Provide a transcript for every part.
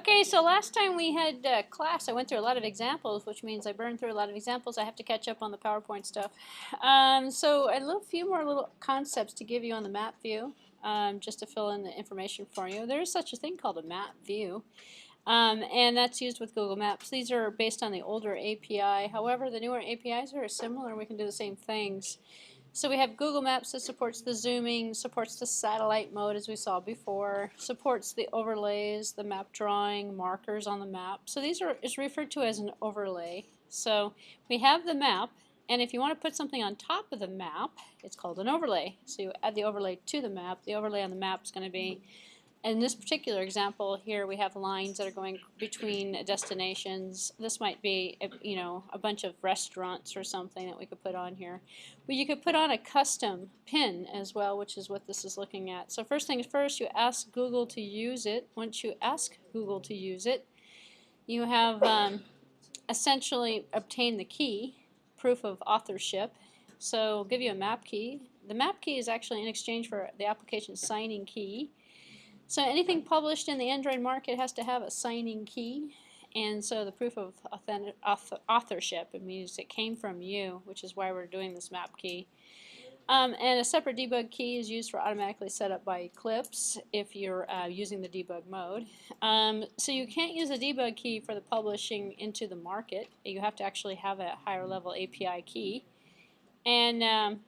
Okay, so last time we had class, I went through a lot of examples, which means I burned through a lot of examples. I have to catch up on the PowerPoint stuff. So a few more little concepts to give you on the map view, just to fill in the information for you. There is such a thing called a map view, and that's used with Google Maps. These are based on the older API. However, the newer APIs are similar. We can do the same things. So we have Google Maps that supports the zooming, supports the satellite mode as we saw before, supports the overlays, the map drawing, markers on the map. So these is referred to as an overlay. So we have the map, and if you want to put something on top of the map, it's called an overlay. So you add the overlay to the map. The overlay on the map is going to be, in this particular example here, we have lines that are going between destinations. This might be, a bunch of restaurants or something that we could put on here. But you could put on a custom pin as well, which is what this is looking at. So first things first, you ask Google to use it. Once you ask Google to use it, you have essentially obtained the key, proof of authorship. So I'll give you a map key. The map key is actually in exchange for the application signing key. So anything published in the Android market has to have a signing key, and so the proof of authorship, it means it came from you, which is why we're doing this map key. And a separate debug key is used for automatically set up by Eclipse if you're using the debug mode. So you can't use a debug key for the publishing into the market. You have to actually have a higher level API key. And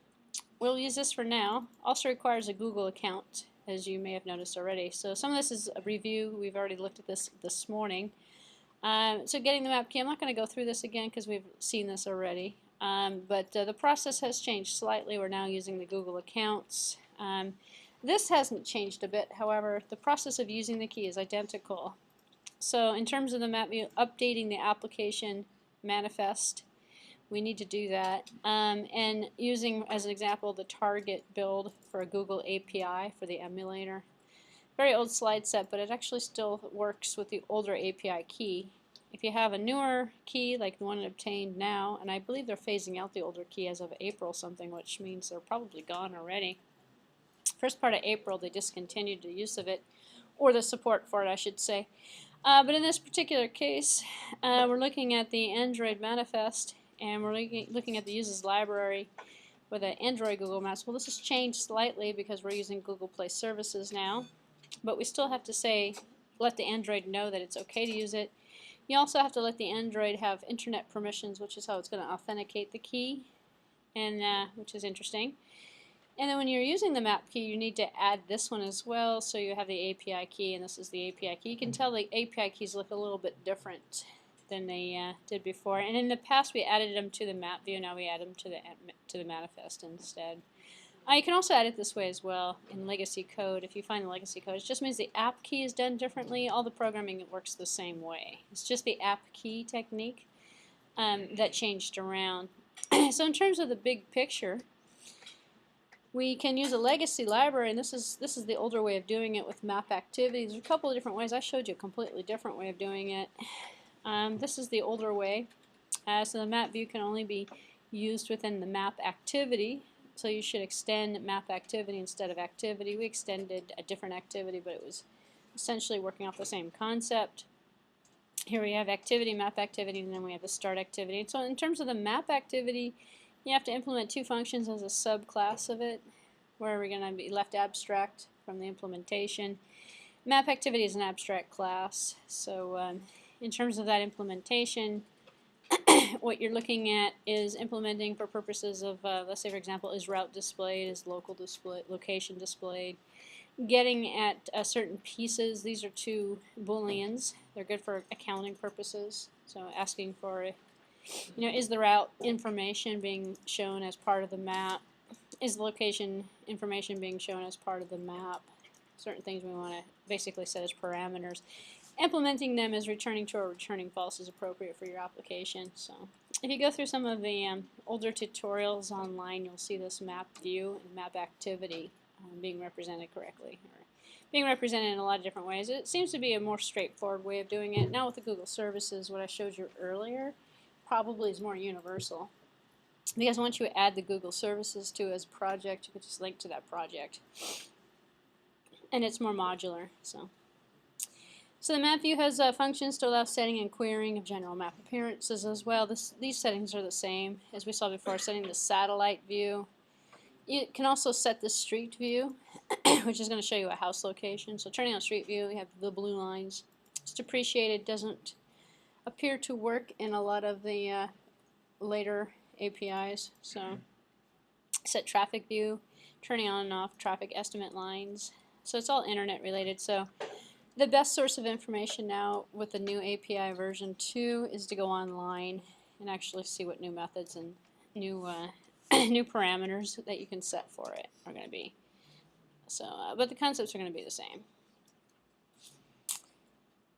we'll use this for now. Also requires a Google account, as you may have noticed already. So some of this is a review. We've already looked at this morning. So getting the map key, I'm not going to go through this again because we've seen this already. But the process has changed slightly. We're now using the Google accounts. This hasn't changed a bit. However, the process of using the key is identical. So in terms of the map view, updating the application manifest, we need to do that. And using, as an example, the target build for a Google API for the Emulator. Very old slide set, but it actually still works with the older API key. If you have a newer key, like the one obtained now, and I believe they're phasing out the older key as of April something, which means they're probably gone already. First part of April, they discontinued the use of it, or the support for it, I should say. But in this particular case, we're looking at the Android manifest, and we're looking at the uses library with an Android Google Maps. Well, this has changed slightly because we're using Google Play Services now, but we still have to say, let the Android know that it's okay to use it. You also have to let the Android have internet permissions, which is how it's going to authenticate the key, and which is interesting. And then when you're using the map key, you need to add this one as well. So you have the API key, and this is the API key. You can tell the API keys look a little bit different than they did before. And in the past, we added them to the map view. Now we add them to the manifest instead. You can also add it this way as well in legacy code. If you find the legacy code, it just means the app key is done differently. All the programming works the same way. It's just the app key technique that changed around. So in terms of the big picture, we can use a legacy library, and this is the older way of doing it with map activities. There's a couple of different ways. I showed you a completely different way of doing it. This is the older way. So the map view can only be used within the map activity. So you should extend map activity instead of activity. We extended a different activity, but it was essentially working off the same concept. Here we have activity, map activity, and then we have the start activity. And so in terms of the map activity, you have to implement two functions as a subclass of it, where we're going to be left abstract from the implementation. Map activity is an abstract class. So in terms of that implementation, what you're looking at is implementing for purposes of, let's say for example, is route displayed, is location displayed, getting at certain pieces. These are two booleans. They're good for accounting purposes. So asking for, is the route information being shown as part of the map? Is the location information being shown as part of the map? Certain things we want to basically set as parameters. Implementing them as returning true or returning false is appropriate for your application. So if you go through some of the older tutorials online, you'll see this map view and map activity being represented correctly, or being represented in a lot of different ways. It seems to be a more straightforward way of doing it. Now with the Google services, what I showed you earlier probably is more universal, because once you add the Google services to as a project, you can just link to that project, and it's more modular. So the map view has functions to allow setting and querying of general map appearances as well. These settings are the same as we saw before, setting the satellite view. You can also set the street view, which is going to show you a house location. So turning on street view, we have the blue lines. It's depreciated, doesn't appear to work in a lot of the later APIs. So set traffic view, turning on and off traffic estimate lines. So it's all internet related. So the best source of information now with the new API version 2 is to go online and actually see what new methods and new new parameters that you can set for it are going to be. So, but the concepts are going to be the same.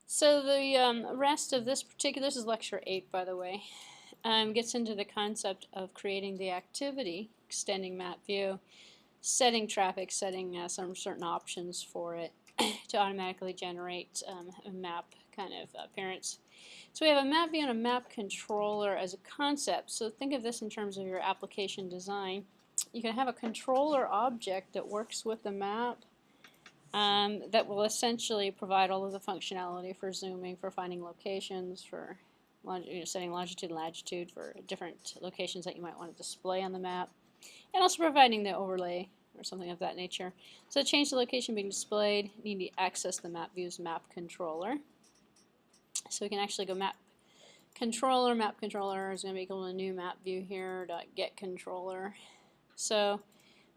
So the rest of this particular, this is lecture 8 by the way, gets into the concept of creating the activity, extending map view, setting traffic, setting some certain options for it to automatically generate a map kind of appearance. So we have a map view and a map controller as a concept. So think of this in terms of your application design. You can have a controller object that works with the map that will essentially provide all of the functionality for zooming, for finding locations, for setting longitude and latitude for different locations that you might want to display on the map, and also providing the overlay or something of that nature. So to change the location being displayed, you need to access the map view's map controller. So we can actually go map controller is going to be equal to new map view here, .get controller. So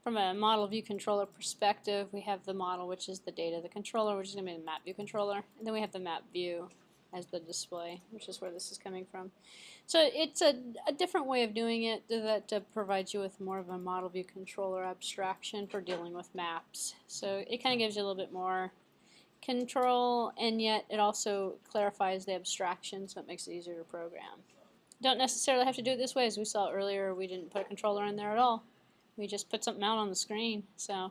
from a model view controller perspective, we have the model, which is the data, the controller, which is going to be the map view controller, and then we have the map view as the display, which is where this is coming from. So it's a different way of doing it that provides you with more of a model view controller abstraction for dealing with maps. So it kind of gives you a little bit more control, and yet it also clarifies the abstraction, so it makes it easier to program. Don't necessarily have to do it this way. As we saw earlier, we didn't put a controller in there at all. We just put something out on the screen. So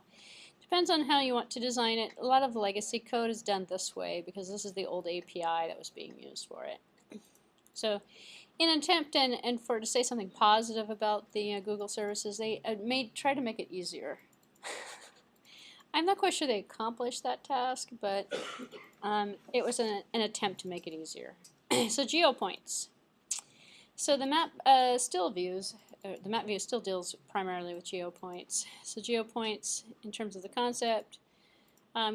depends on how you want to design it. A lot of legacy code is done this way because this is the old API that was being used for it. So in an attempt and for to say something positive about the Google services, they try to make it easier. I'm not quite sure they accomplished that task, but it was an attempt to make it easier. So Geo Points. So the map still views. The map view still deals primarily with Geo Points. So Geo Points, in terms of the concept,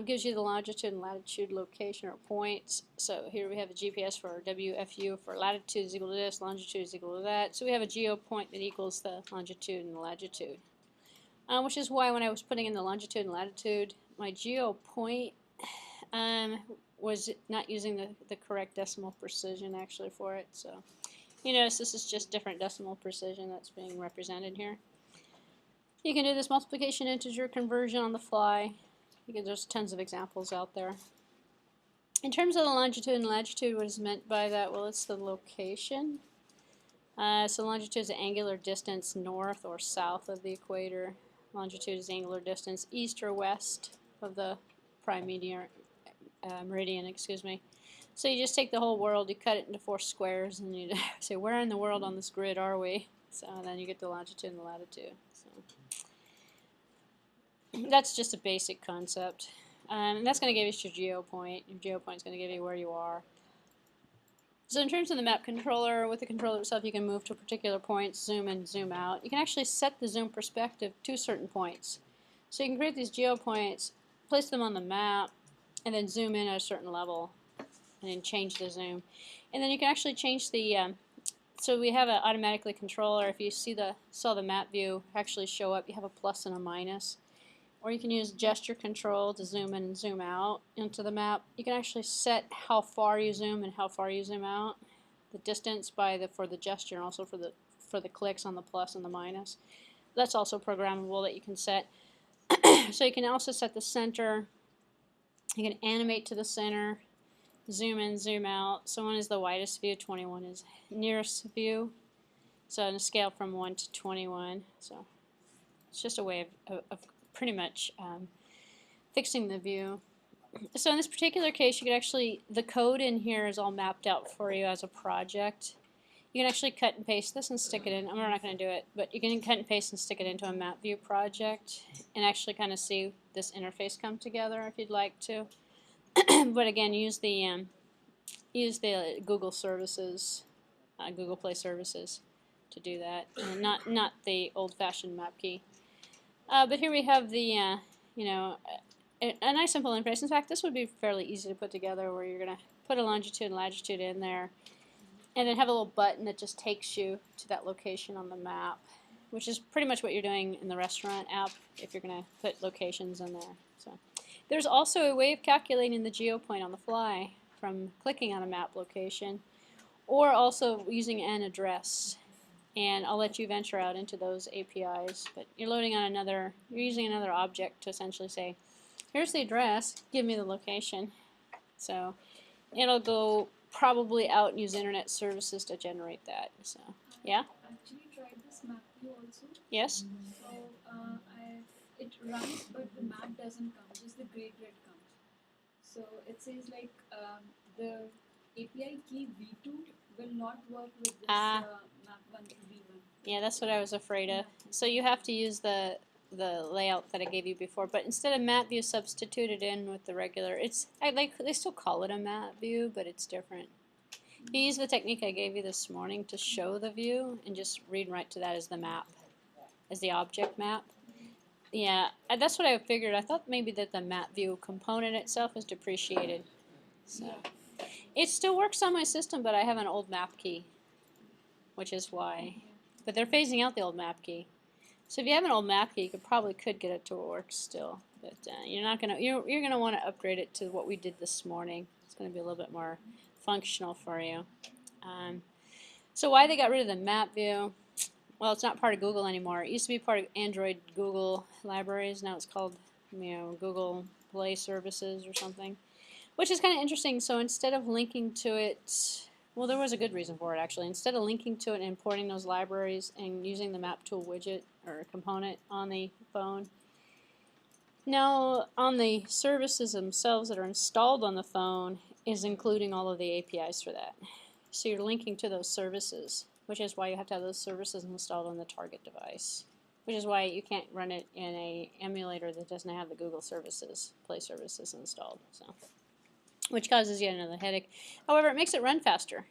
gives you the longitude and latitude location or points. So here we have a GPS for WFU for latitude is equal to this, longitude is equal to that. So we have a geo point that equals the longitude and the latitude. Which is why when I was putting in the longitude and latitude, my geo point was not using the correct decimal precision actually for it. So you notice this is just different decimal precision that's being represented here. You can do this multiplication integer conversion on the fly. There's tons of examples out there. In terms of the longitude and latitude, what is meant by that? Well, it's the location. So longitude is the angular distance north or south of the equator. Longitude is the angular distance east or west of the prime meridian, excuse me. So you just take the whole world, you cut it into 4 squares, and you say, where in the world on this grid are we? So then you get the longitude and the latitude. So that's just a basic concept. And that's going to give you your geo point. Your geo point is going to give you where you are. So in terms of the map controller, with the controller itself, you can move to particular points, zoom in, zoom out. You can actually set the zoom perspective to certain points. So you can create these geo points, place them on the map, and then zoom in at a certain level, and then change the zoom. And then you can actually change the, so we have an automatically controller. If you saw the map view actually show up, you have a plus and a minus. Or you can use gesture control to zoom in and zoom out into the map. You can actually set how far you zoom and how far you zoom out, the distance for the gesture, and also for the clicks on the plus and the minus. That's also programmable that you can set. So you can also set the center. You can animate to the center, zoom in, zoom out. So 1 is the widest view, 21 is nearest view. So on a scale from 1 to 21. So it's just a way of pretty much fixing the view. So in this particular case, you could actually, the code in here is all mapped out for you as a project. You can actually cut and paste this and stick it in. I'm not going to do it, but you can cut and paste and stick it into a MapView project and actually kind of see this interface come together if you'd like to. but again, use the Google services, Google Play services, to do that, and not the old-fashioned map key. But here we have the you know, a nice simple interface. In fact, this would be fairly easy to put together, where you're going to put a longitude and latitude in there, and then have a little button that just takes you to that location on the map, which is pretty much what you're doing in the restaurant app if you're going to put locations in there. So there's also a way of calculating the geo point on the fly from clicking on a map location, or also using an address. And I'll let you venture out into those APIs, but you're using another object to essentially say, here's the address, give me the location. So it'll go probably out and use internet services to generate that. So yeah. I've actually tried this MapView also. Yes. So it runs, but the map doesn't come. Just the grid comes. So it says like the API key V2 will not work with this map1 V1. Yeah, that's what I was afraid of. So you have to use the layout that I gave you before, but instead of MapView, substitute it in with the regular. They still call it a MapView, but it's different. You use the technique I gave you this morning to show the view, and just read right to that as the map, as the object map. Yeah, that's what I figured. I thought maybe that the MapView component itself is depreciated. So it still works on my system, but I have an old map key, which is why. But they're phasing out the old map key. So if you have an old map key, you probably could get it to work still. But you're gonna want to upgrade it to what we did this morning. It's going to be a little bit more functional for you. So why they got rid of the MapView? Well, it's not part of Google anymore. It used to be part of Android Google libraries. Now it's called, Google Play Services or something, which is kind of interesting. So instead of linking to it, well, there was a good reason for it actually. Instead of linking to it and importing those libraries and using the map tool widget or component on the phone, now on the services themselves that are installed on the phone is including all of the APIs for that. So you're linking to those services, which is why you have to have those services installed on the target device, which is why you can't run it in a emulator that doesn't have the Google services, Play services installed. So, which causes yet another headache. However, it makes it run faster.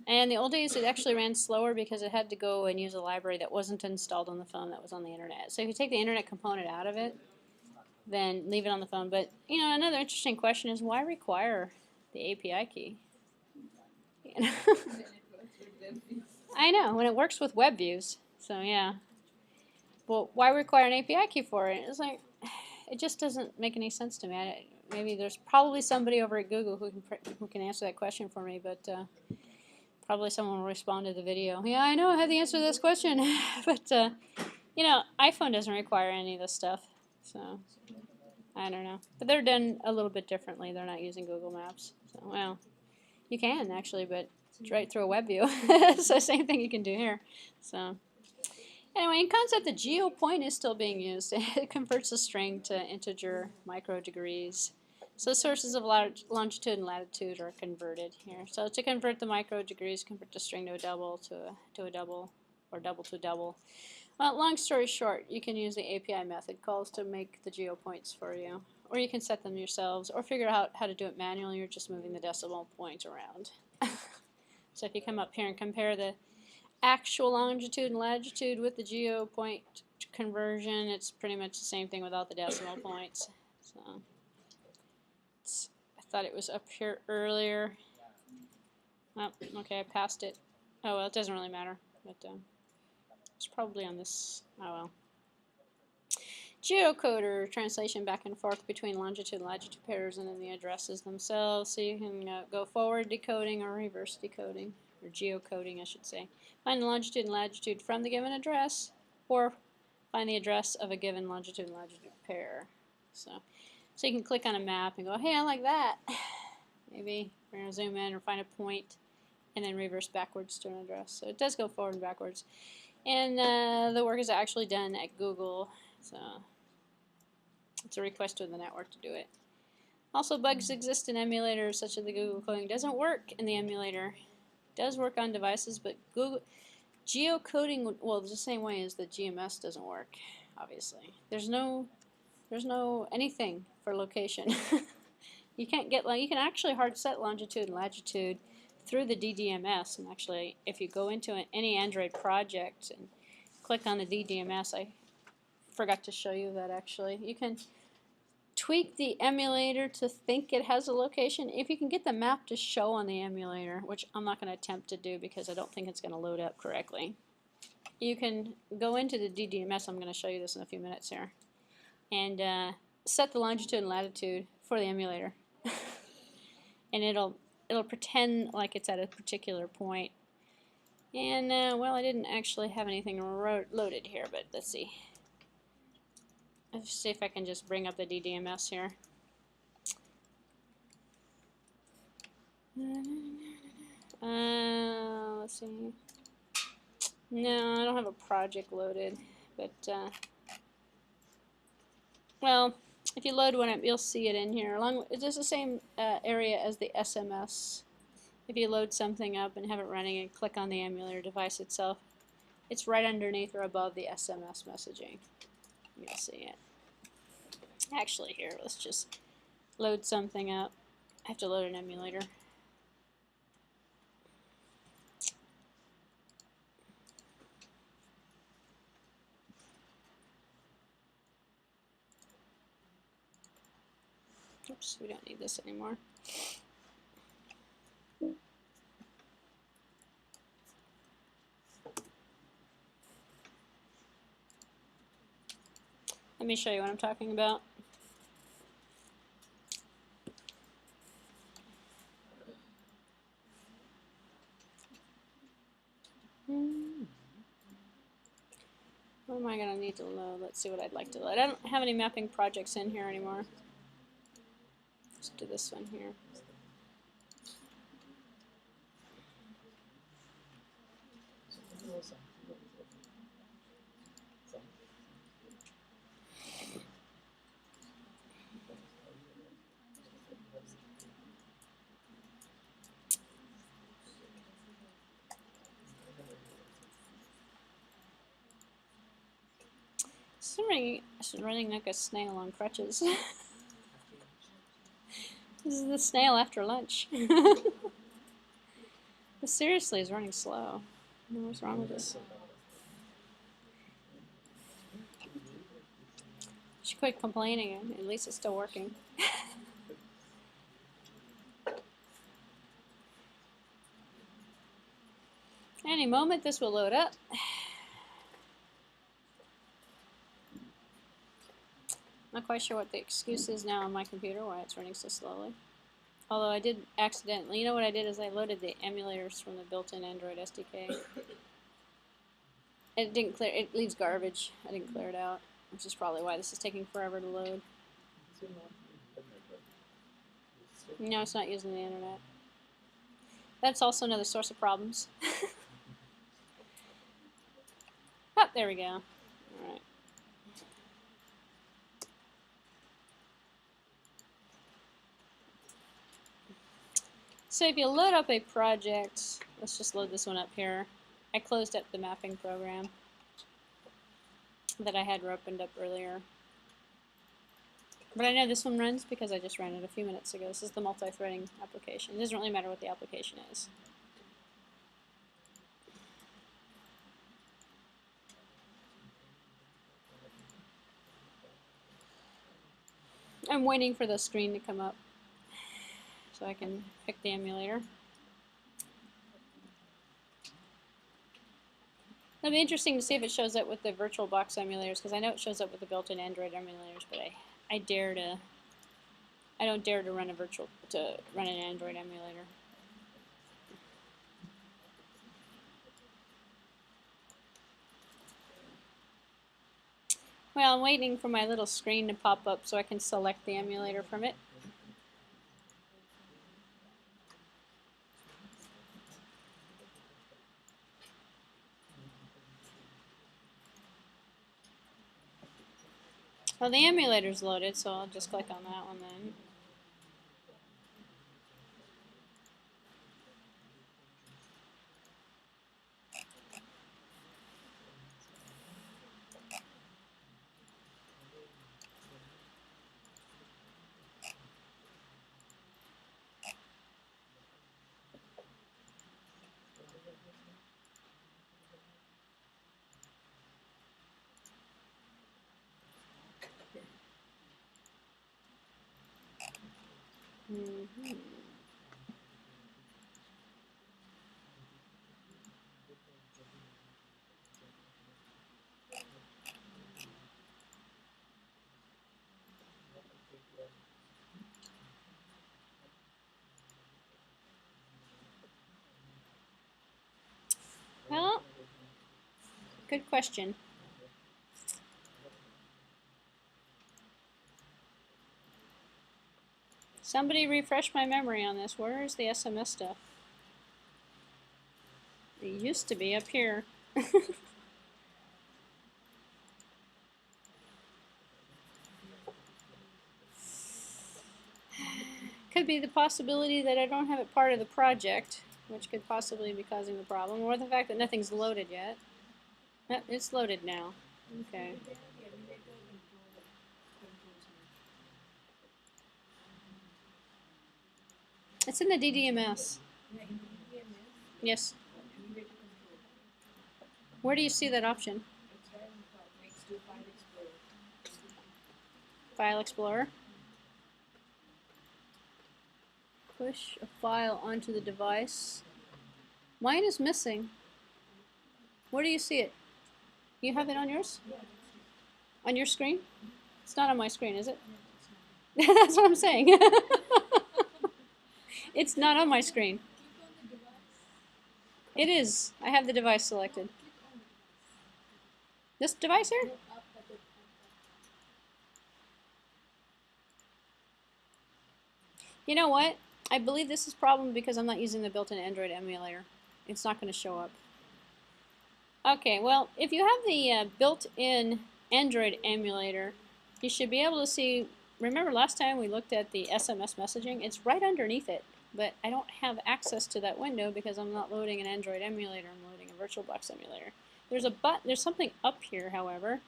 And the old days it actually ran slower because it had to go and use a library that wasn't installed on the phone, that was on the internet. So if you take the internet component out of it, then leave it on the phone. But another interesting question is, why require the API key? I know, when it works with web views. So yeah. Well, why require an API key for it? It's like, it just doesn't make any sense to me. Maybe there's probably somebody over at Google who can answer that question for me, but probably someone will respond to the video. Yeah, I know I have the answer to this question, but iPhone doesn't require any of this stuff, so I don't know. But they're done a little bit differently. They're not using Google Maps. So, well, you can actually, but it's right through a web view. So same thing you can do here. So anyway, in concept, the geo point is still being used. It converts a string to integer microdegrees. So sources of longitude and latitude are converted here. So to convert the microdegrees, convert the string to a double, to a double, or double to double. Well, long story short, you can use the API method calls to make the geo points for you. Or you can set them yourselves, or figure out how to do it manually. You're just moving the decimal point around. So if you come up here and compare the actual longitude and latitude with the geo point conversion, it's pretty much the same thing without the decimal points. So I thought it was up here earlier. Oh, okay, I passed it. Oh well, it doesn't really matter, but it's probably on this. Oh well. Geocoder translation back and forth between longitude and latitude pairs, and then the addresses themselves. So you can go forward decoding or reverse decoding, or geocoding, I should say. Find the longitude and latitude from the given address, or find the address of a given longitude and latitude pair. So you can click on a map and go, hey, I like that. Maybe we're going to zoom in or find a point, and then reverse backwards to an address. So it does go forward and backwards. And the work is actually done at Google. So it's a request to the network to do it. Also, bugs exist in emulators, such as the Google coding doesn't work in the emulator. It does work on devices, but Google geocoding, well, the same way as the GMS doesn't work. Obviously, there's no anything for location. You can't get, you can actually hard set longitude and latitude through the DDMS, and actually if you go into any Android project and click on the DDMS, I forgot to show you that actually, you can tweak the emulator to think it has a location. If you can get the map to show on the emulator, which I'm not going to attempt to do because I don't think it's going to load up correctly, you can go into the DDMS, I'm going to show you this in a few minutes here, and set the longitude and latitude for the emulator. And it'll pretend like it's at a particular point. And well, I didn't actually have anything loaded here, but let's see. Let's see if I can just bring up the DDMS here. Let's see. No, I don't have a project loaded, but well, if you load one up, you'll see it in here. It's just the same area as the SMS. If you load something up and have it running and click on the emulator device itself, it's right underneath or above the SMS messaging. You'll see it. Actually, here, let's just load something up. I have to load an emulator. Oops, we don't need this anymore. Let me show you what I'm talking about. What am I going to need to load? Let's see what I'd like to load. I don't have any mapping projects in here anymore. Let's do this one here. It's running like a snail on crutches. This is the snail after lunch. This seriously is running slow. What's wrong with this? She quit complaining. At least it's still working. Any moment this will load up. Not quite sure what the excuse is now on my computer, why it's running so slowly. Although I did accidentally, you know what I did is I loaded the emulators from the built-in Android SDK. It didn't clear, it leaves garbage. I didn't clear it out, which is probably why this is taking forever to load. No, it's not using the internet. That's also another source of problems. Oh, there we go. All right. So if you load up a project, let's just load this one up here. I closed up the mapping program that I had opened up earlier. But I know this one runs because I just ran it a few minutes ago. This is the multi-threading application. It doesn't really matter what the application is. I'm waiting for the screen to come up so I can pick the emulator. It'll be interesting to see if it shows up with the VirtualBox emulators, because I know it shows up with the built-in Android emulators, but I don't dare to run an Android emulator. Well, I'm waiting for my little screen to pop up so I can select the emulator from it. Well, the emulator's loaded, so I'll just click on that one then. Mhm. Well, good question. Somebody refresh my memory on this. Where is the SMS stuff? It used to be up here. Could be the possibility that I don't have it part of the project, which could possibly be causing the problem, or the fact that nothing's loaded yet. It's loaded now. Okay. It's in the DDMS. Yes. Where do you see that option? File Explorer. Push a file onto the device. Mine is missing. Where do you see it? You have it on yours? On your screen? It's not on my screen, is it? That's what I'm saying. It's not on my screen. It is. I have the device selected. This device here? You know what? I believe this is a problem because I'm not using the built-in Android emulator. It's not going to show up. Okay, well, if you have the built-in Android emulator, you should be able to see, remember last time we looked at the SMS messaging? It's right underneath it, but I don't have access to that window because I'm not loading an Android emulator, I'm loading a VirtualBox emulator. There's something up here, however.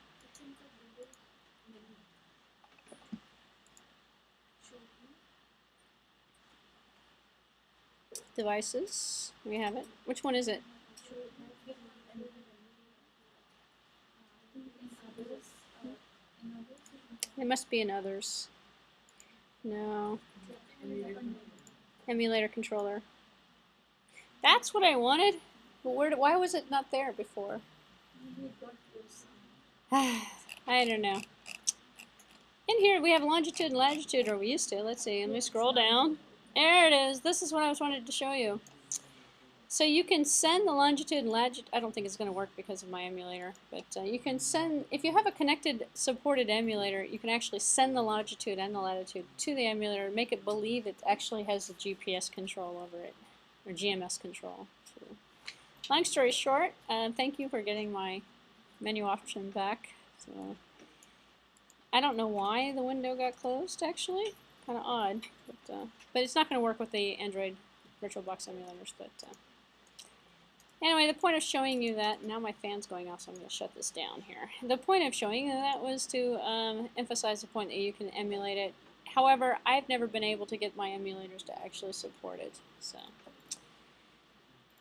Devices, we have it. Which one is it? It must be in others. No. Emulator controller. That's what I wanted. But why was it not there before? I don't know. In here we have longitude and latitude, or we used to. Let's see. Let me scroll down. There it is. This is what I was wanted to show you. So you can send the longitude and latitude. I don't think it's going to work because of my emulator, but you can send, if you have a connected supported emulator, you can actually send the longitude and the latitude to the emulator and make it believe it actually has the GPS control over it, or GMS control. So, long story short, thank you for getting my menu option back. So I don't know why the window got closed, actually. Kind of odd, but it's not going to work with the Android VirtualBox emulators, but anyway, the point of showing you that, now my fan's going off, so I'm going to shut this down here. The point of showing you that was to emphasize the point that you can emulate it. However, I've never been able to get my emulators to actually support it. So,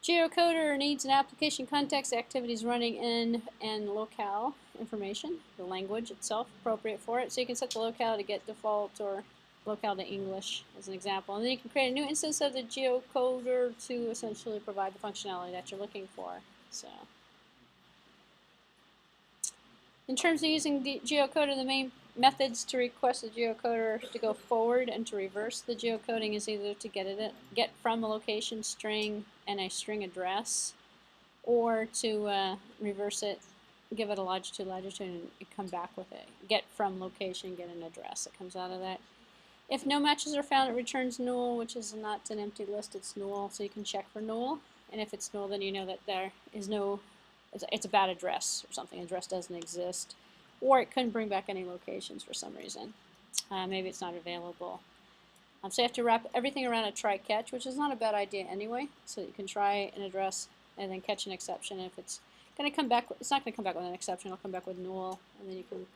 Geocoder needs an application context, activities running in, and locale information, the language itself appropriate for it. So you can set the locale to get default or locale to English as an example. And then you can create a new instance of the geocoder to essentially provide the functionality that you're looking for. So, in terms of using the geocoder, the main methods to request the geocoder to go forward and to reverse the geocoding is either to get from a location string and a string address, or to reverse it, give it a longitude, latitude, and come back with it. Get from location, get an address that comes out of that. If no matches are found, it returns null, which is not an empty list, it's null, so you can check for null. And if it's null, then you know that there is no, it's a bad address or something, address doesn't exist. Or it couldn't bring back any locations for some reason. Maybe it's not available. So you have to wrap everything around a try-catch, which is not a bad idea anyway. So you can try an address and then catch an exception. If it's going to come back, it's not going to come back with an exception, it'll come back with null, and then you can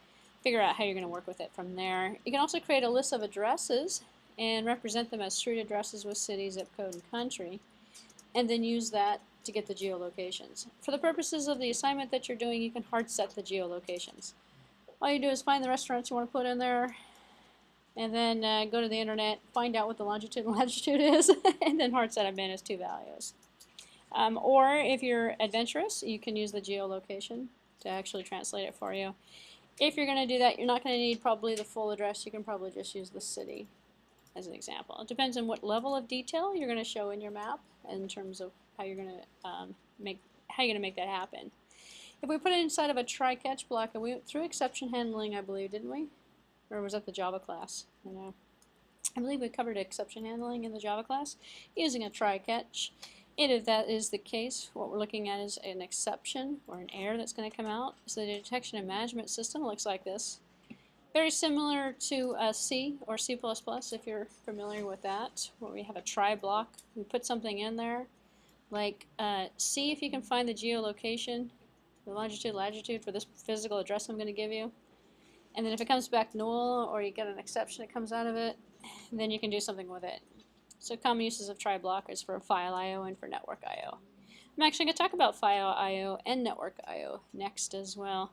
figure out how you're going to work with it from there. You can also create a list of addresses and represent them as street addresses with city, zip code, and country, and then use that to get the geolocations. For the purposes of the assignment that you're doing, you can hard set the geolocations. All you do is find the restaurants you want to put in there, and then go to the internet, find out what the longitude and latitude is, and then hard set them in as two values. Or if you're adventurous, you can use the geolocation to actually translate it for you. If you're going to do that, you're not going to need probably the full address. You can probably just use the city as an example. It depends on what level of detail you're going to show in your map in terms of how you're going to make that happen. If we put it inside of a try-catch block, and we went through exception handling, I believe, didn't we? Or was that the Java class? I believe we covered exception handling in the Java class using a try-catch. And if that is the case, what we're looking at is an exception or an error that's going to come out. So the detection and management system looks like this. Very similar to C or C++ if you're familiar with that, where we have a try block. We put something in there, like see if you can find the geolocation, the longitude, latitude for this physical address I'm going to give you. And then if it comes back null or you get an exception that comes out of it, then you can do something with it. So common uses of try block is for file I/O and for network I/O. I'm actually going to talk about file I/O and network I/O next as well.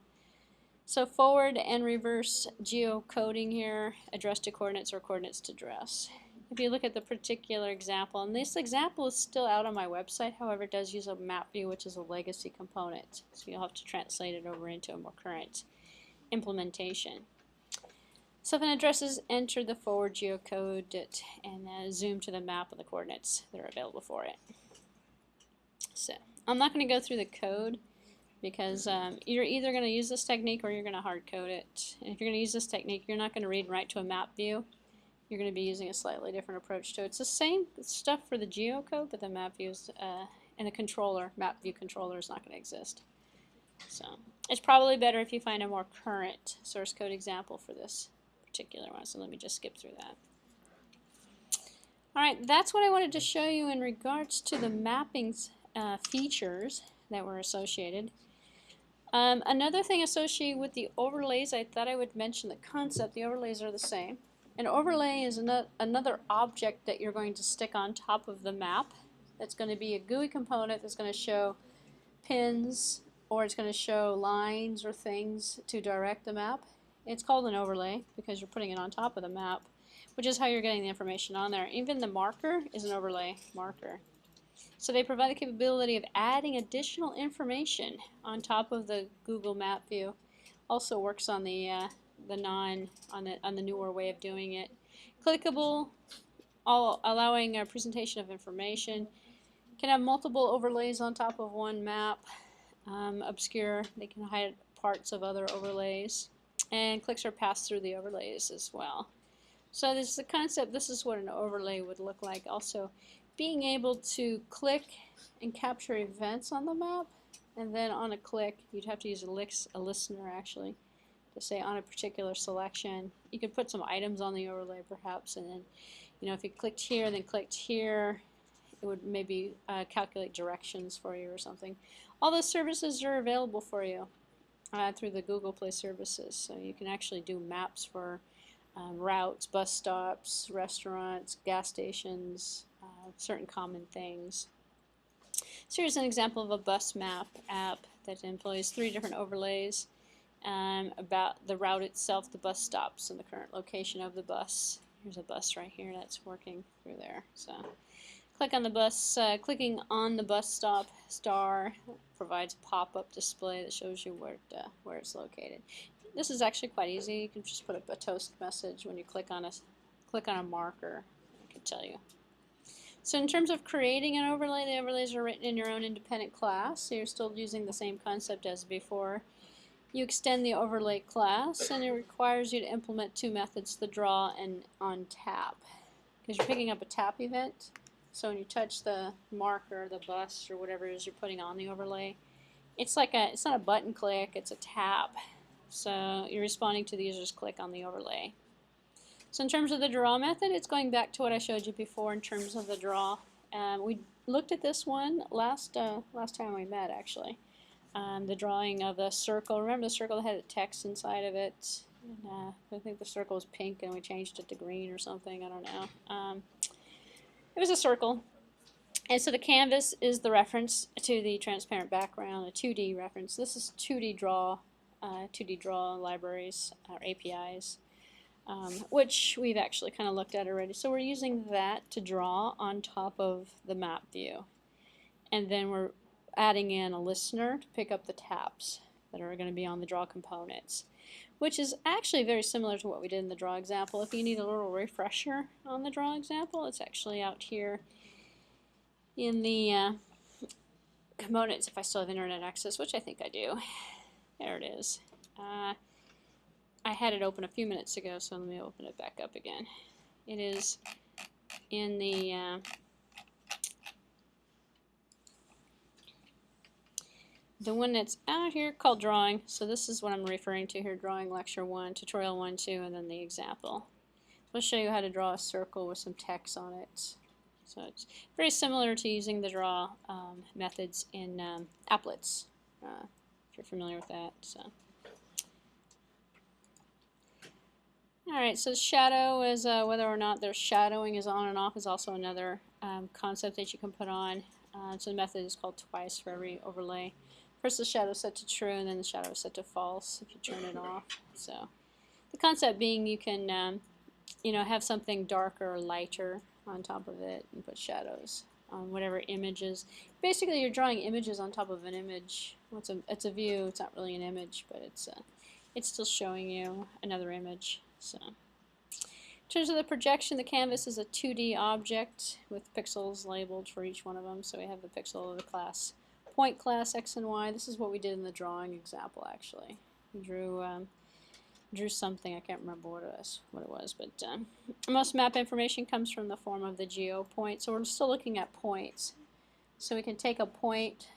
So forward and reverse geocoding here, address to coordinates or coordinates to address. If you look at the particular example, and this example is still out on my website, however, it does use a MapView, which is a legacy component. So you'll have to translate it over into a more current implementation. So if an address is entered, the forward geocode it and zoom to the map of the coordinates that are available for it. So I'm not going to go through the code because you're either going to use this technique or you're going to hard code it. And if you're going to use this technique, you're not going to read and write to a map view. You're going to be using a slightly different approach to it. It's the same stuff for the geocode, but the map views and the controller, map view controller, is not going to exist. So it's probably better if you find a more current source code example for this particular one. So let me just skip through that. Alright, that's what I wanted to show you in regards to the mappings features that were associated. Another thing associated with the overlays, I thought I would mention the concept. The overlays are the same. An overlay is another object that you're going to stick on top of the map. That's going to be a GUI component that's going to show pins, or it's going to show lines or things to direct the map. It's called an overlay because you're putting it on top of the map, which is how you're getting the information on there. Even the marker is an overlay marker. So they provide the capability of adding additional information on top of the Google Map view. Also works on the newer way of doing it. Clickable, allowing a presentation of information. Can have multiple overlays on top of one map. Obscure, they can hide parts of other overlays. And clicks are passed through the overlays as well. So this is the concept. This is what an overlay would look like. Also, being able to click and capture events on the map, and then on a click, you'd have to use a listener actually to say on a particular selection. You could put some items on the overlay perhaps, and then, if you clicked here and then clicked here, it would maybe calculate directions for you or something. All those services are available for you through the Google Play services, so you can actually do maps for routes, bus stops, restaurants, gas stations, certain common things. So here's an example of a bus map app that employs 3 different overlays about the route itself, the bus stops, and the current location of the bus. Here's a bus right here that's working through there. So click on the bus. Clicking on the bus stop star provides a pop-up display that shows you where it's located. This is actually quite easy. You can just put up a toast message when you click on a marker. I can tell you. So in terms of creating an overlay, the overlays are written in your own independent class. So you're still using the same concept as before. You extend the overlay class, and it requires you to implement 2 methods: the draw and on tap, because you're picking up a tap event. So when you touch the marker, the bus, or whatever it is you're putting on the overlay, it's not a button click, it's a tap. So you're responding to the user's click on the overlay. So in terms of the draw method, it's going back to what I showed you before in terms of the draw. We looked at this one last time we met, actually. The drawing of the circle. Remember the circle that had a text inside of it? And, I think the circle was pink and we changed it to green or something. I don't know. It was a circle. And so the canvas is the reference to the transparent background, a 2D reference. This is 2D draw libraries or APIs. which we've actually kind of looked at already. So we're using that to draw on top of the map view. And then we're adding in a listener to pick up the taps that are going to be on the draw components, which is actually very similar to what we did in the draw example. If you need a little refresher on the draw example, it's actually out here in the components, if I still have internet access, which I think I do. There it is. I had it open a few minutes ago, so let me open it back up again. It is in the one that's out here called drawing. So this is what I'm referring to here, drawing lecture 1, tutorial 1, 2, and then the example. I'll show you how to draw a circle with some text on it. So it's very similar to using the draw methods in applets, if you're familiar with that. So. Alright, so shadow is whether or not their shadowing is on and off is also another concept that you can put on. So the method is called twice for every overlay. First the shadow is set to true, and then the shadow is set to false if you turn it off. So the concept being you can have something darker or lighter on top of it and put shadows on whatever images. Basically you're drawing images on top of an image. Well, it's a view, it's not really an image, but it's still showing you another image. So, in terms of the projection, the canvas is a 2D object with pixels labeled for each one of them. So we have the pixel of the class, point class X and Y. This is what we did in the drawing example actually. We drew something, I can't remember what it was, but most map information comes from the form of the Geo Points. So we're still looking at points. So we can take a point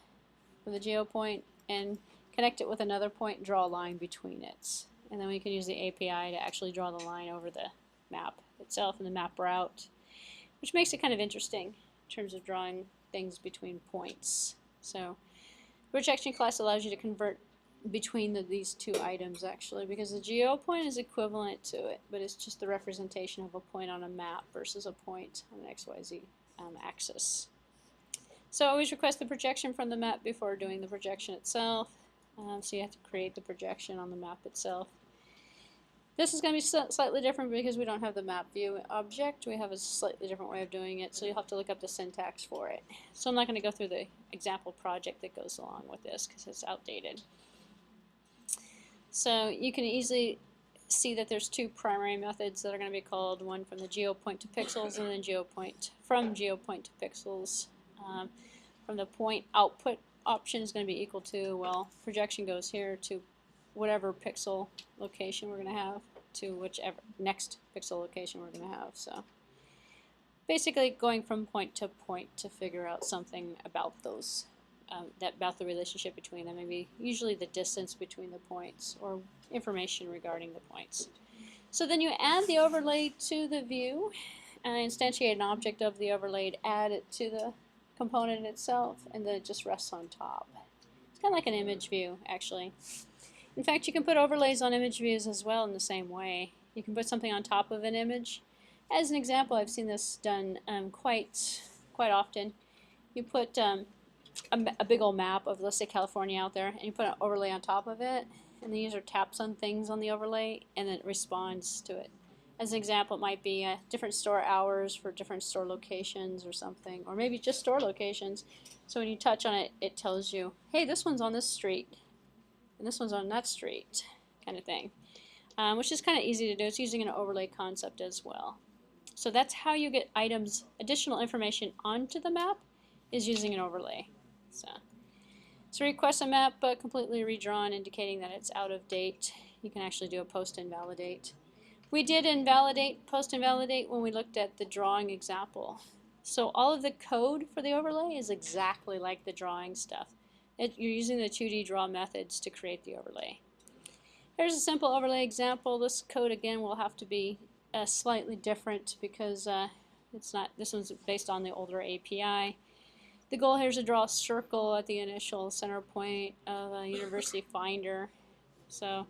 with a Geo Point and connect it with another point and draw a line between it. And then we can use the API to actually draw the line over the map itself and the map route, which makes it kind of interesting in terms of drawing things between points. So the projection class allows you to convert between these two items actually, because the Geo Point is equivalent to it, but it's just the representation of a point on a map versus a point on an XYZ axis. So always request the projection from the map before doing the projection itself. So you have to create the projection on the map itself. This is going to be slightly different because we don't have the MapView object. We have a slightly different way of doing it, so you'll have to look up the syntax for it. So I'm not going to go through the example project that goes along with this because it's outdated. So you can easily see that there's two primary methods that are going to be called, one from the Geo Point to pixels and then Geo Point from Geo Point to pixels. From the point output option is going to be equal to, well, projection goes here to whatever pixel location we're going to have to whichever next pixel location we're going to have. So basically going from point to figure out something about those, about the relationship between them, maybe usually the distance between the points or information regarding the points. So then you add the overlay to the view, instantiate an object of the overlaid, add it to the component itself, and then it just rests on top. It's kind of like an image view actually. In fact, you can put overlays on image views as well in the same way. You can put something on top of an image. As an example, I've seen this done quite often. You put a big old map of, let's say, California out there, and you put an overlay on top of it, and the user taps on things on the overlay, and then it responds to it. As an example, it might be different store hours for different store locations or something, or maybe just store locations. So when you touch on it, it tells you, hey, this one's on this street, and this one's on that street, kind of thing, which is kind of easy to do. It's using an overlay concept as well. So that's how you get items, additional information onto the map, is using an overlay. So request a map completely redrawn, indicating that it's out of date. You can actually do a post invalidate. We did post invalidate when we looked at the drawing example. So all of the code for the overlay is exactly like the drawing stuff. You're using the 2D draw methods to create the overlay. Here's a simple overlay example. This code again will have to be slightly different because this one's based on the older API. The goal here is to draw a circle at the initial center point of a university finder. So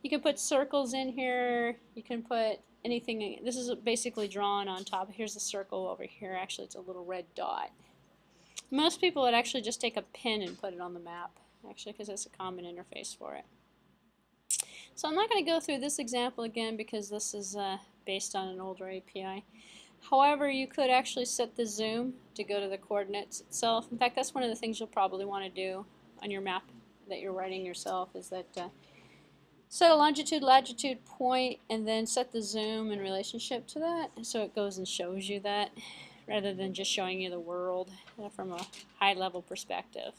you can put circles in here. You can put anything. This is basically drawn on top. Here's a circle over here. Actually, it's a little red dot. Most people would actually just take a pin and put it on the map, actually, because that's a common interface for it. So I'm not going to go through this example again because this is based on an older API. However, you could actually set the zoom to go to the coordinates itself. In fact, that's one of the things you'll probably want to do on your map that you're writing yourself, is that set a longitude, latitude point, and then set the zoom in relationship to that, so it goes and shows you that, rather than just showing you the world from a high-level perspective.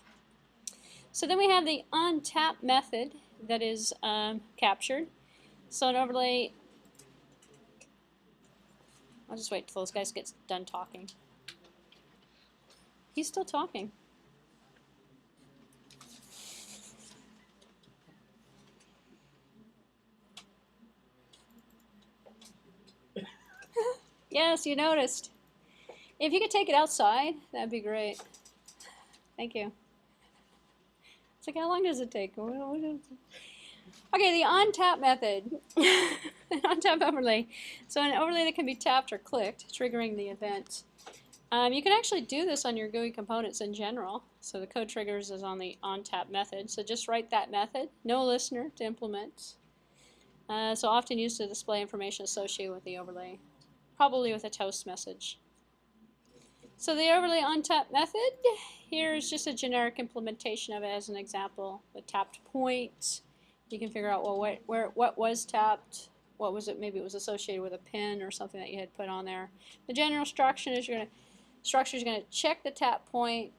So then we have the untap method that is captured. So an overlay, I'll just wait till those guys get done talking. He's still talking. Yes, you noticed. If you could take it outside, that'd be great. Thank you. It's like, how long does it take? Okay, the on-tap method. An on-tap overlay. So an overlay that can be tapped or clicked, triggering the event. You can actually do this on your GUI components in general. So the code triggers is on the on-tap method. So just write that method. No listener to implement. So often used to display information associated with the overlay. Probably with a toast message. So the overlay on tap method, here's just a generic implementation of it as an example. The tapped point, you can figure out, well, what was tapped, what was it, maybe it was associated with a pin or something that you had put on there. The general instruction is going to check the tap point.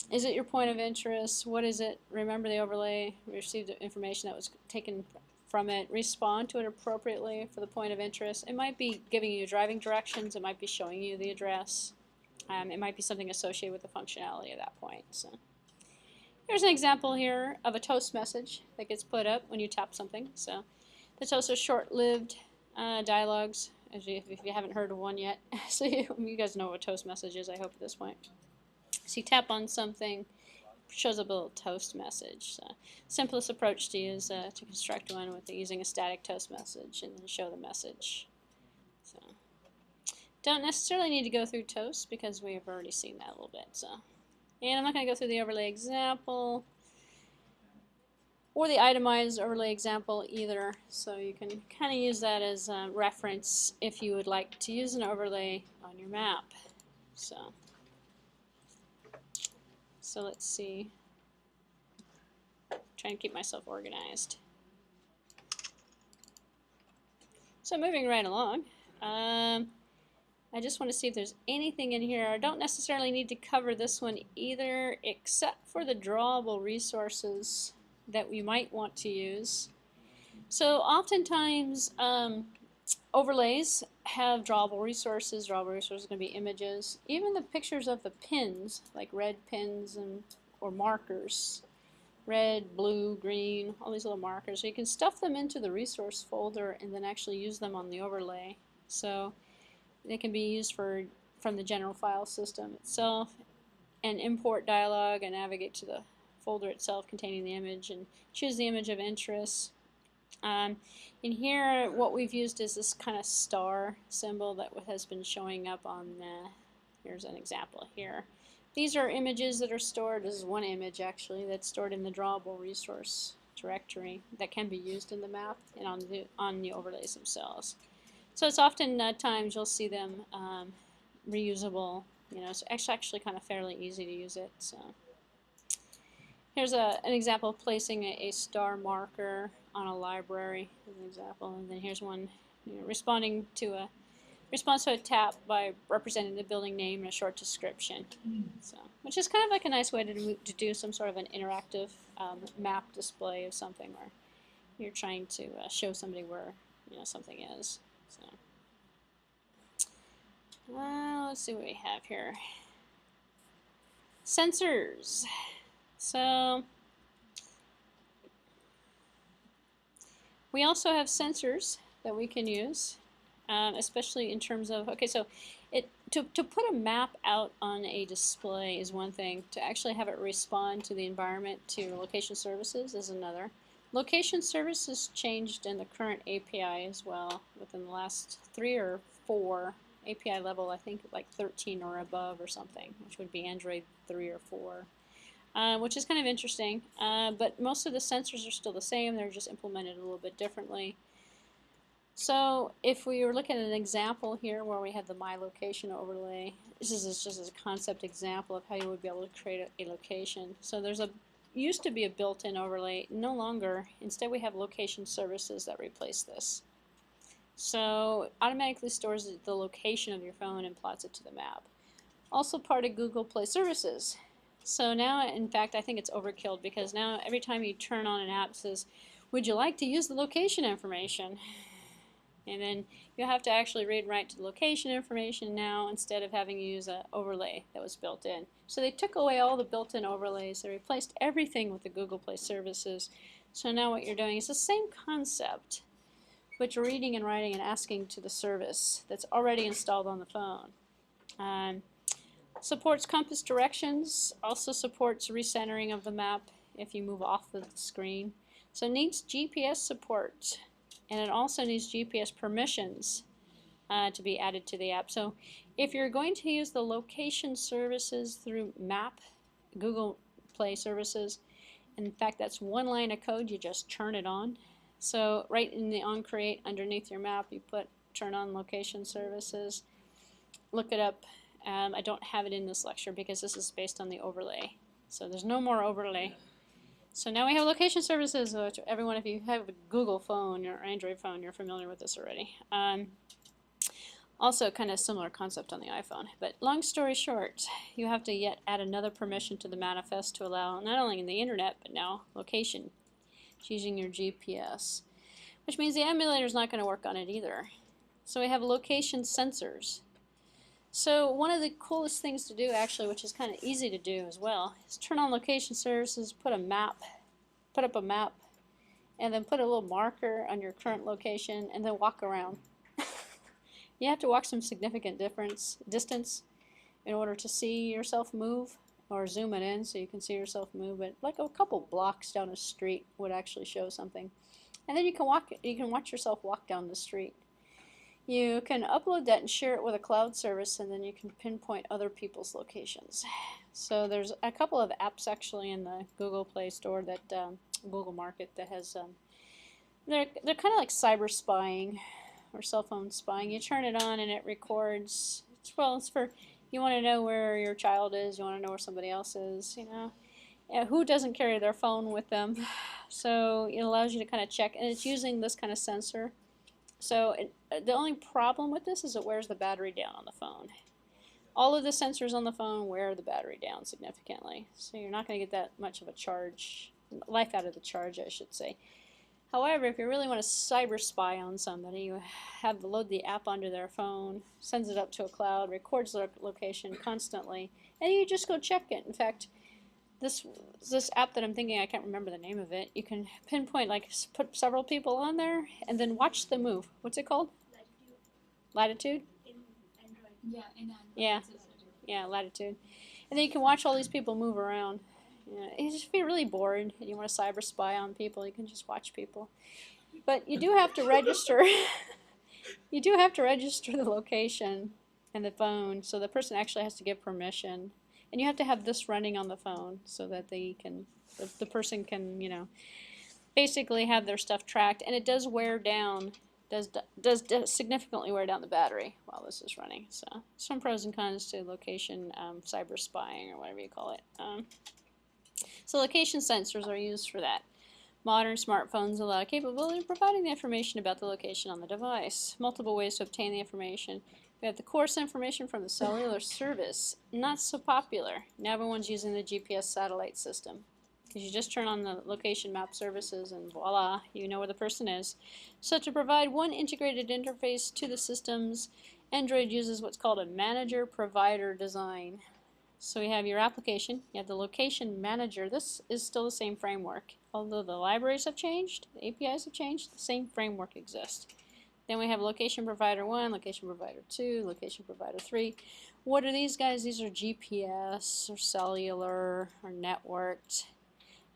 Is it your point of interest? What is it? Remember the overlay, receive the information that was taken from it, respond to it appropriately for the point of interest. It might be giving you driving directions, it might be showing you the address. It might be something associated with the functionality at that point. So here's an example here of a toast message that gets put up when you tap something. So the toast are short-lived dialogues, if you haven't heard of one yet. So you guys know what a toast message is, I hope, at this point. So you tap on something, shows up a little toast message. So simplest approach to use to construct one with using a static toast message and then show the message. So don't necessarily need to go through toast because we have already seen that a little bit. So, and I'm not going to go through the overlay example or the itemized overlay example either. So you can kind of use that as a reference if you would like to use an overlay on your map. So let's see. Trying to keep myself organized. So moving right along. I just want to see if there's anything in here. I don't necessarily need to cover this one either, except for the drawable resources that we might want to use. So oftentimes overlays have drawable resources. Drawable resources are going to be images. Even the pictures of the pins, like red pins or markers. Red, blue, green, all these little markers. So you can stuff them into the resource folder and then actually use them on the overlay. So they can be used from the general file system itself, and import dialog and navigate to the folder itself containing the image and choose the image of interest. In here, what we've used is this kind of star symbol that has been showing up on here's an example here. These are images that are stored. This is one image actually that's stored in the drawable resource directory that can be used in the map and on the overlays themselves. So it's often times you'll see them reusable. So it's actually kind of fairly easy to use it. So here's an example of placing a star marker on a library as an example, and then here's one responding to a response to a tap by representing the building name and a short description. So, which is kind of like a nice way to do some sort of an interactive map display of something where you're trying to show somebody where something is. So, let's see what we have here. Sensors. So we also have sensors that we can use, especially in terms of, okay, so to put a map out on a display is one thing. To actually have it respond to the environment, to your location services, is another. Location services changed in the current API as well within the last 3 or 4 API level, I think like 13 or above or something, which would be Android 3 or 4. which is kind of interesting. But most of the sensors are still the same. They're just implemented a little bit differently. So if we were looking at an example here where we had the My Location overlay, this is just a concept example of how you would be able to create a location. So there's used to be a built-in overlay, no longer. Instead we have location services that replace this. So it automatically stores the location of your phone and plots it to the map. Also part of Google Play Services. So now, in fact, I think it's overkill because now every time you turn on an app, it says, would you like to use the location information? And then you have to actually read and write to the location information now instead of having to use an overlay that was built in. So they took away all the built-in overlays. They replaced everything with the Google Play Services. So now what you're doing is the same concept, but you're reading and writing and asking to the service that's already installed on the phone. Supports compass directions, also supports recentering of the map if you move off the screen. So it needs GPS support, and it also needs GPS permissions to be added to the app. So if you're going to use the location services through Google Play Services, in fact that's one line of code, you just turn it on. So right in the onCreate underneath your map you put turn on location services, look it up. I don't have it in this lecture because this is based on the overlay. So there's no more overlay. So now we have location services, which everyone, if you have a Google phone or Android phone, you're familiar with this already. Also kind of similar concept on the iPhone. But long story short, you have to yet add another permission to the manifest to allow not only the internet, but now location, using your GPS. Which means the emulator is not going to work on it either. So we have location sensors. So one of the coolest things to do actually, which is kind of easy to do as well, is turn on location services, put up a map, and then put a little marker on your current location and then walk around. You have to walk some significant distance in order to see yourself move, or zoom it in so you can see yourself move, but like a couple blocks down a street would actually show something. And then you can watch yourself walk down the street. You can upload that and share it with a cloud service, and then you can pinpoint other people's locations. So there's a couple of apps actually in the Google Play Store that Google Market that has they're kind of like cyber spying or cell phone spying. You turn it on and it records. It's for you want to know where your child is, you want to know where somebody else is, you know. Yeah, who doesn't carry their phone with them? So it allows you to kind of check, and it's using this kind of sensor. So the only problem with this is it wears the battery down on the phone. All of the sensors on the phone wear the battery down significantly. So you're not going to get that much of a life out of the charge, I should say. However, if you really want to cyber spy on somebody, you have load the app onto their phone, sends it up to a cloud, records their location constantly, and you just go check it. In fact, this app that I'm thinking, I can't remember the name of it, you can pinpoint, like put several people on there and then watch them move. What's it called? Latitude? In Android. Yeah, in Android. Yeah, yeah, Latitude. And then you can watch all these people move around. You just be really bored and you want to cyber spy on people, you can just watch people. But you do have to register. You do have to register the location and the phone, so the person actually has to give permission. And you have to have this running on the phone so that the person can, you know, basically have their stuff tracked. And it does wear down, does significantly wear down the battery while this is running. So some pros and cons to location cyber spying or whatever you call it. So location sensors are used for that. Modern smartphones allow the capability of providing the information about the location on the device. Multiple ways to obtain the information. We have the course information from the cellular service. Not so popular. Now everyone's using the GPS satellite system. Because you just turn on the location map services and voila, you know where the person is. So to provide one integrated interface to the systems, Android uses what's called a manager provider design. So we have your application, you have the location manager. This is still the same framework. Although the libraries have changed, the APIs have changed, the same framework exists. Then we have location provider 1, location provider 2, location provider 3. What are these guys? These are GPS or cellular or networked.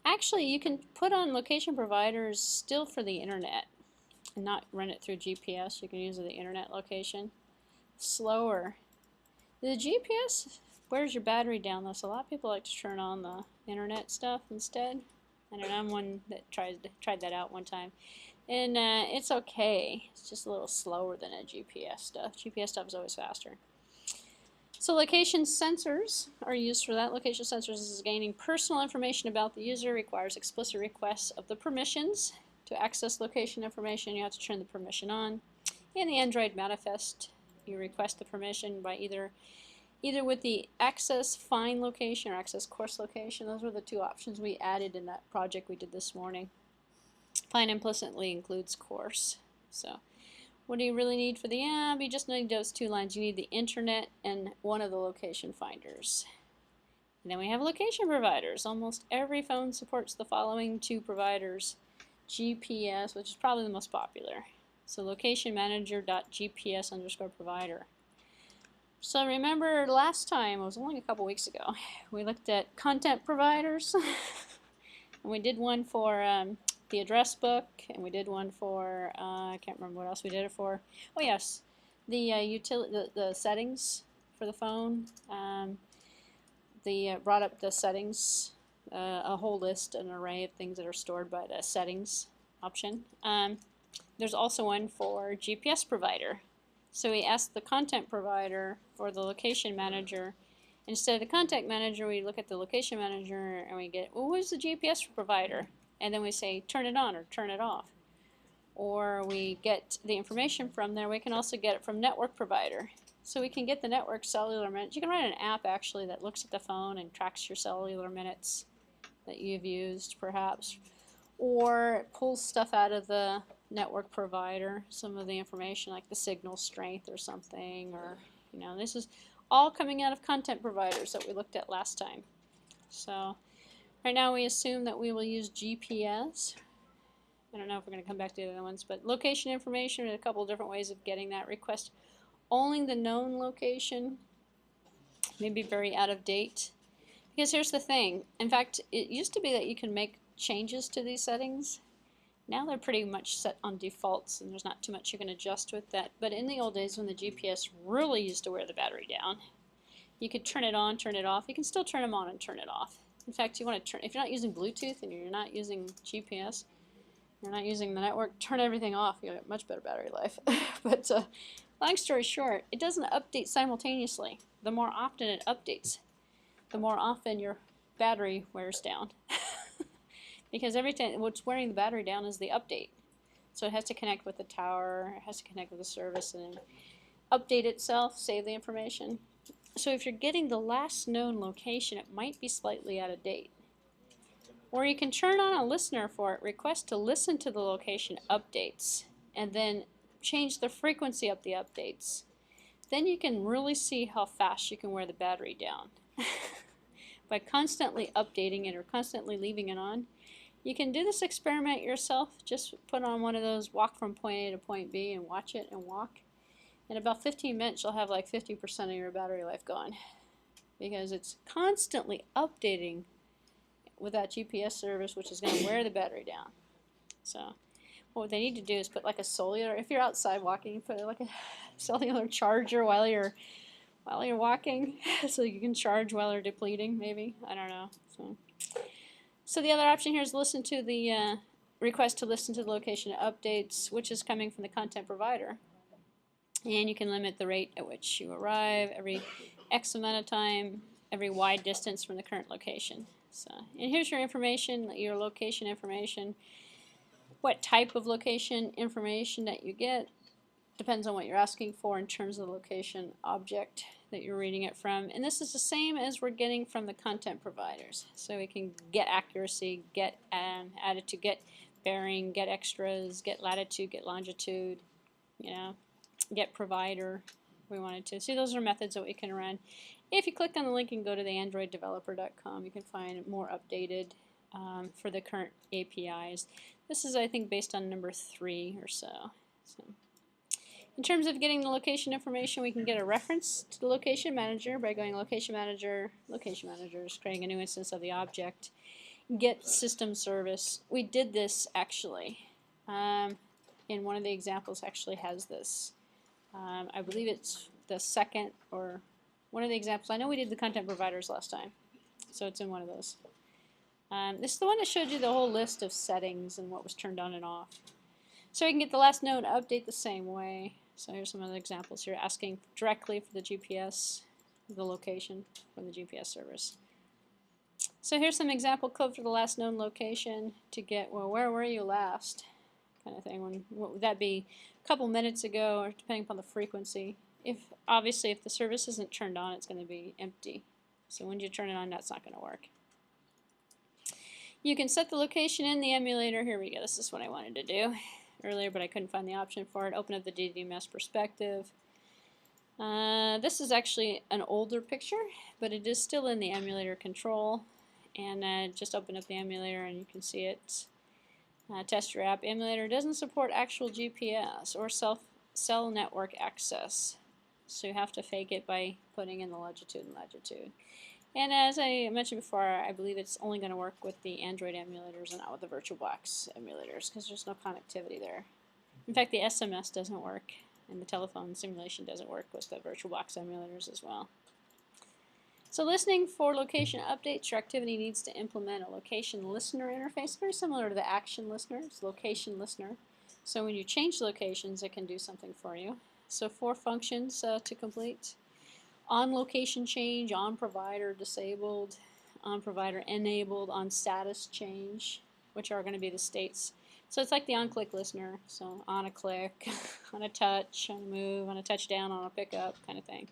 Actually, you can put on location providers still for the internet and not run it through GPS. You can use the internet location. Slower. The GPS where's your battery down though? So a lot of people like to turn on the internet stuff instead. I don't know, I'm one that tried that out one time. And it's okay. It's just a little slower than a GPS stuff. GPS stuff is always faster. So location sensors are used for that. Location sensors is gaining personal information about the user, requires explicit requests of the permissions. To access location information, you have to turn the permission on. In the Android manifest, you request the permission by either with the access find location or access course location. Those were the two options we added in that project we did this morning. Find implicitly includes course. So what do you really need for the app? You just need those two lines. You need the internet and one of the location finders. And then we have location providers. Almost every phone supports the following two providers. GPS, which is probably the most popular. So location manager.gps underscore provider. So remember last time, it was only a couple weeks ago, we looked at content providers. And we did one for the address book, and we did one for, I can't remember what else we did it for. Oh yes, the the settings for the phone. Brought up the settings, a whole list, an array of things that are stored by the settings option. There's also one for GPS provider. So we asked the content provider for the location manager. Instead of the contact manager, we look at the location manager and we get, well, who's the GPS provider? And then we say, turn it on or turn it off. Or we get the information from there. We can also get it from network provider. So we can get the network cellular minutes. You can write an app actually that looks at the phone and tracks your cellular minutes that you've used perhaps. Or it pulls stuff out of the network provider, some of the information like the signal strength or something, or this is all coming out of content providers that we looked at last time. So right now we assume that we will use GPS. I don't know if we're going to come back to the other ones, but location information, a couple of different ways of getting that request. Only the known location may be very out of date. Because here's the thing. In fact, it used to be that you can make changes to these settings. Now they're pretty much set on defaults, and there's not too much you can adjust with that. But in the old days when the GPS really used to wear the battery down, you could turn it on, turn it off. You can still turn them on and turn it off. In fact, you want to turn, if you're not using Bluetooth and you're not using GPS, you're not using the network, turn everything off. You'll get much better battery life. But long story short, it doesn't update simultaneously. The more often it updates, the more often your battery wears down. Because every time what's wearing the battery down is the update. So it has to connect with the tower, it has to connect with the service and update itself, save the information. So if you're getting the last known location, it might be slightly out of date. Or you can turn on a listener for it, request to listen to the location updates, and then change the frequency of the updates. Then you can really see how fast you can wear the battery down. By constantly updating it or constantly leaving it on. You can do this experiment yourself. Just put on one of those walk from point A to point B and watch it and walk. In about 15 minutes, you'll have like 50% of your battery life gone. Because it's constantly updating with that GPS service, which is going to wear the battery down. So what they need to do is put like a cellular, if you're outside walking, put like a cellular charger while you're walking, so you can charge while you're depleting, maybe. I don't know. So the other option here is listen to the request to listen to the location updates, which is coming from the content provider. And you can limit the rate at which you arrive every X amount of time, every Y distance from the current location. So, and here's your information, your location information. What type of location information that you get depends on what you're asking for in terms of the location object that you're reading it from. And this is the same as we're getting from the content providers. So we can get accuracy, get attitude, get bearing, get extras, get latitude, get longitude, get provider if we wanted to. See, those are methods that we can run. If you click on the link and go to the androiddeveloper.com, you can find more updated for the current APIs. This is, I think, based on number 3 or so. In terms of getting the location information, we can get a reference to the location manager by going location manager, creating a new instance of the object, get system service. We did this actually. In one of the examples actually has this. I believe it's the second or one of the examples. I know we did the content providers last time, so it's in one of those. This is the one that showed you the whole list of settings and what was turned on and off. So you can get the last node update the same way. So here's some other examples here, asking directly for the GPS, the location from the GPS service. So here's some example code for the last known location to get, well, where were you last? Kind of thing. What would that be? A couple minutes ago, or depending upon the frequency. Obviously, if the service isn't turned on, it's going to be empty. So when you turn it on, that's not going to work. You can set the location in the emulator. Here we go. This is what I wanted to do earlier, but I couldn't find the option for it. Open up the DDMS perspective. This is actually an older picture, but it is still in the emulator control. And just open up the emulator and you can see it. Test your app. Emulator doesn't support actual GPS or cell network access. So you have to fake it by putting in the longitude and latitude. And as I mentioned before, I believe it's only going to work with the Android emulators and not with the VirtualBox emulators because there's no connectivity there. In fact, the SMS doesn't work, and the telephone simulation doesn't work with the VirtualBox emulators as well. So listening for location updates, your activity needs to implement a location listener interface, very similar to the action listener. It's location listener. So when you change locations, it can do something for you. So 4 functions to complete. On location change, on provider disabled, on provider enabled, on status change, which are going to be the states. So it's like the on-click listener. So on a click, on a touch, on a move, on a touchdown, on a pickup kind of thing.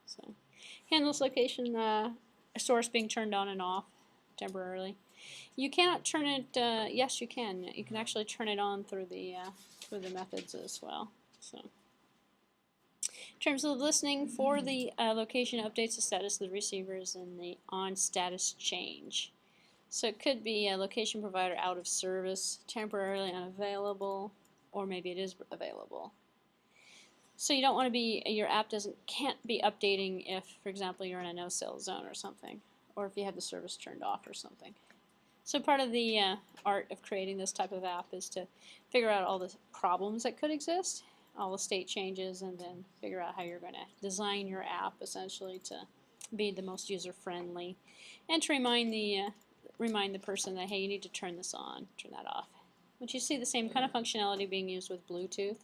So handles location source being turned on and off temporarily. You cannot turn it. Yes, you can. You can actually turn it on through the methods as well. So. In terms of listening for the location updates, the status of the receivers and the on status change. So it could be a location provider out of service, temporarily unavailable, or maybe it is available. So you don't want to be, your app can't be updating if, for example, you're in a no-cell zone or something, or if you have the service turned off or something. So part of the art of creating this type of app is to figure out all the problems that could exist, all the state changes, and then figure out how you're going to design your app essentially to be the most user-friendly, and to remind the person that, hey, you need to turn this on, turn that off. But you see the same kind of functionality being used with Bluetooth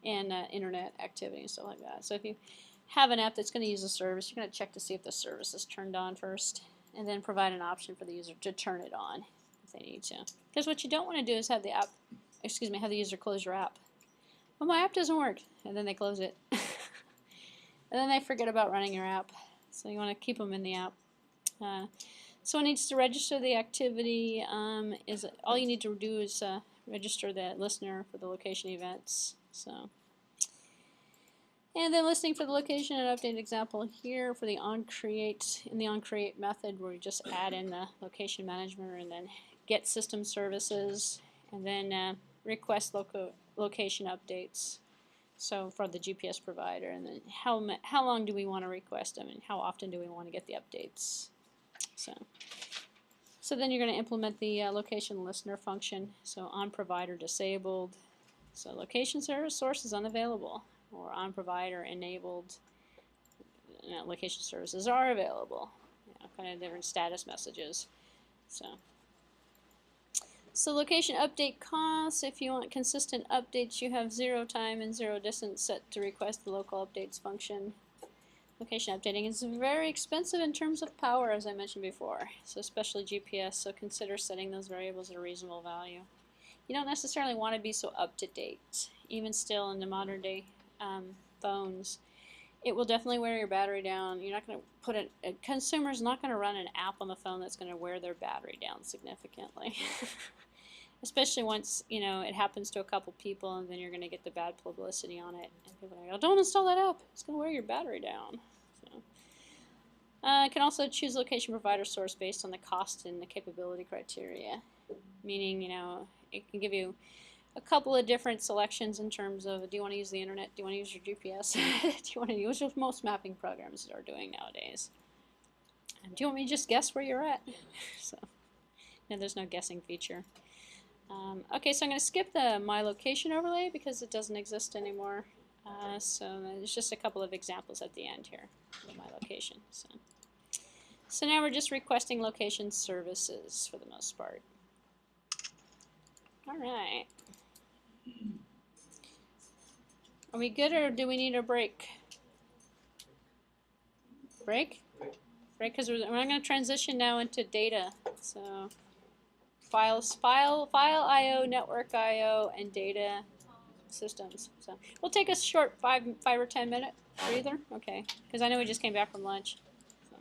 and internet activity and stuff like that. So if you have an app that's going to use a service, you're going to check to see if the service is turned on first, and then provide an option for the user to turn it on if they need to. Because what you don't want to do is have the user close your app. Well, my app doesn't work, and then they close it. And then they forget about running your app. So you want to keep them in the app. So it needs to register the activity. All you need to do is register the listener for the location events. So, and then listening for the location and update example here for the onCreate, in the onCreate method where you just add in the location management and then get system services and then request location updates. So for the GPS provider, and then how long do we want to request them, and how often do we want to get the updates? So then you're going to implement the location listener function. So on provider disabled. So location service source is unavailable, or on provider enabled. Location services are available. Kind of different status messages. So location update costs, if you want consistent updates, you have 0 time and 0 distance set to request the local updates function. Location updating is very expensive in terms of power, as I mentioned before, so especially GPS, so consider setting those variables at a reasonable value. You don't necessarily want to be so up to date. Even still in the modern day phones, it will definitely wear your battery down. You're not going to put a consumer's not going to run an app on the phone that's going to wear their battery down significantly. Especially once, it happens to a couple people, and then you're going to get the bad publicity on it. And people are like, oh, don't install that app. It's going to wear your battery down. So, you can also choose location provider source based on the cost and the capability criteria. Meaning, it can give you a couple of different selections in terms of, do you want to use the internet? Do you want to use your GPS? Do you want to use what most mapping programs are doing nowadays? And do you want me to just guess where you're at? So, there's no guessing feature. Okay, so I'm going to skip the My Location overlay because it doesn't exist anymore. So there's just a couple of examples at the end here of my location. So now we're just requesting location services for the most part. All right. Are we good, or do we need a break? Break? Break, because we're going to transition now into data. So file I/O, network I/O, and data systems. So we'll take a short 5 or 10 minute breather. Okay, because I know we just came back from lunch.